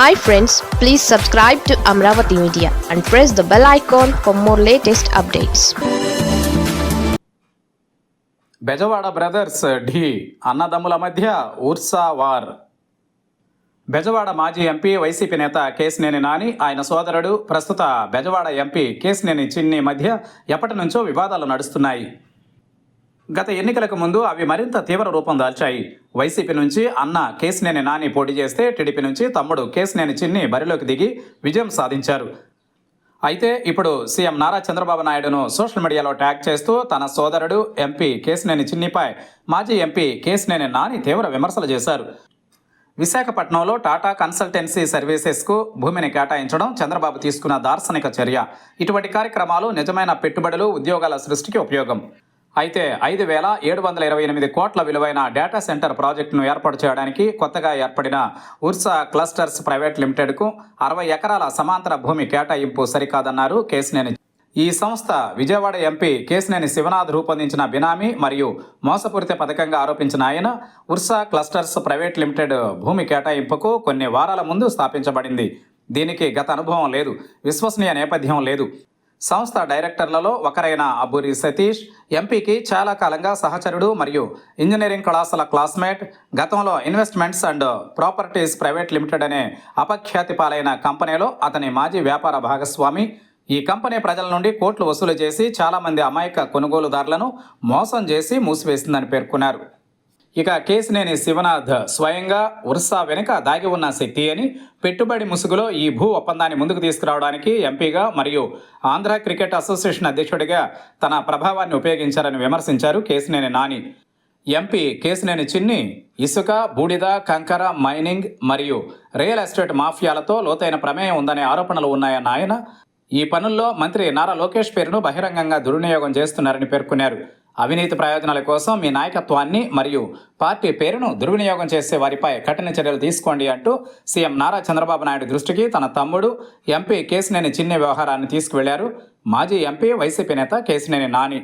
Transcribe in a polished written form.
Hi friends, please subscribe to Amravati Media and press the bell icon for more latest updates. Bezawada brothers ఢీ అన్నదమ్ముల మధ్య Ursa war. Bezawada మాజీ MP YCP నేత కేశినేని నాని, ఆయన సోదరుడు ప్రస్తుత బెజవాడ ఎంపీ కేశినేని చిన్ని మధ్య ఎప్పటి నుంచో వివాదాలు నడుస్తున్నాయి. గత ఎన్నికలకు ముందు అవి మరింత తీవ్ర రూపం దాల్చాయి. వైసీపీ నుంచి అన్న కేశినేని నాని పోటీ చేస్తే టీడీపీ నుంచి తమ్ముడు కేశినేని చిన్ని బరిలోకి దిగి విజయం సాధించారు. అయితే ఇప్పుడు సీఎం నారా చంద్రబాబు నాయుడును సోషల్ మీడియాలో ట్యాగ్ చేస్తూ తన సోదరుడు ఎంపీ కేశినేని చిన్నిపై మాజీ ఎంపీ కేశినేని నాని తీవ్ర విమర్శలు చేశారు. విశాఖపట్నంలో టాటా కన్సల్టెన్సీ సర్వీసెస్కు భూమిని కేటాయించడం చంద్రబాబు తీసుకున్న దార్శనిక చర్య. ఇటువంటి కార్యక్రమాలు నిజమైన పెట్టుబడులు, ఉద్యోగాల సృష్టికి ఉపయోగం. అయితే 5,728 కోట్ల విలువైన డేటా సెంటర్ ప్రాజెక్టును ఏర్పాటు చేయడానికి కొత్తగా ఏర్పడిన ఉర్సా క్లస్టర్స్ ప్రైవేట్ లిమిటెడ్కు 60 ఎకరాల సమాంతర భూమి కేటాయింపు సరికాదన్నారు కేశినేని. ఈ సంస్థ విజయవాడ ఎంపీ కేశినేని శివనాథ్ రూపొందించిన బినామీ మరియు మోసపూరిత పథకంగా ఆరోపించిన ఆయన ఉర్సా క్లస్టర్స్ ప్రైవేట్ లిమిటెడ్ భూమి కేటాయింపుకు కొన్ని వారాల ముందు స్థాపించబడింది. దీనికి గత అనుభవం లేదు, విశ్వసనీయ నేపథ్యం లేదు. సంస్థ డైరెక్టర్లలో ఒకరైన అబ్బూరి సతీష్ ఎంపీకి చాలా కాలంగా సహచరుడు మరియు ఇంజనీరింగ్ కళాశాల క్లాస్మేట్. గతంలో investments and properties private limited అనే అపఖ్యాతి పాలైన కంపెనీలో అతని మాజీ వ్యాపార భాగస్వామి. ఈ కంపెనీ ప్రజల నుండి కోట్లు వసూలు చేసి చాలామంది అమాయక కొనుగోలుదారులను మోసం చేసి మూసివేసిందని పేర్కొన్నారు. ఇక కేశినేని శివనాథ్ స్వయంగా ఉర్సా వెనుక దాగి ఉన్న శక్తి అని, పెట్టుబడి ముసుగులో ఈ భూ ఒప్పందాన్ని ముందుకు తీసుకురావడానికి ఎంపీగా మరియు ఆంధ్ర క్రికెట్ అసోసియేషన్ అధ్యక్షుడిగా తన ప్రభావాన్ని ఉపయోగించారని విమర్శించారు కేశినేని నాని. ఎంపీ కేశినేని చిన్ని ఇసుక, బూడిద, కంకర మైనింగ్ మరియు రియల్ ఎస్టేట్ మాఫియాలతో లోతైన ప్రమేయం ఉందనే ఆరోపణలు ఉన్నాయన్న ఆయన ఈ పనుల్లో మంత్రి నారా లోకేష్ పేరును బహిరంగంగా దుర్వినియోగం చేస్తున్నారని పేర్కొన్నారు. అవినీతి ప్రయోజనాల కోసం మీ నాయకత్వాన్ని మరియు పార్టీ పేరును దుర్వినియోగం చేసే వారిపై కఠిన చర్యలు తీసుకోండి అంటూ సీఎం నారా చంద్రబాబు నాయుడు దృష్టికి తన తమ్ముడు ఎంపీ కేశినేని చిన్ని వ్యవహారాన్ని తీసుకువెళ్లారు మాజీ ఎంపీ వైసీపీ నేత కేశినేని నాని.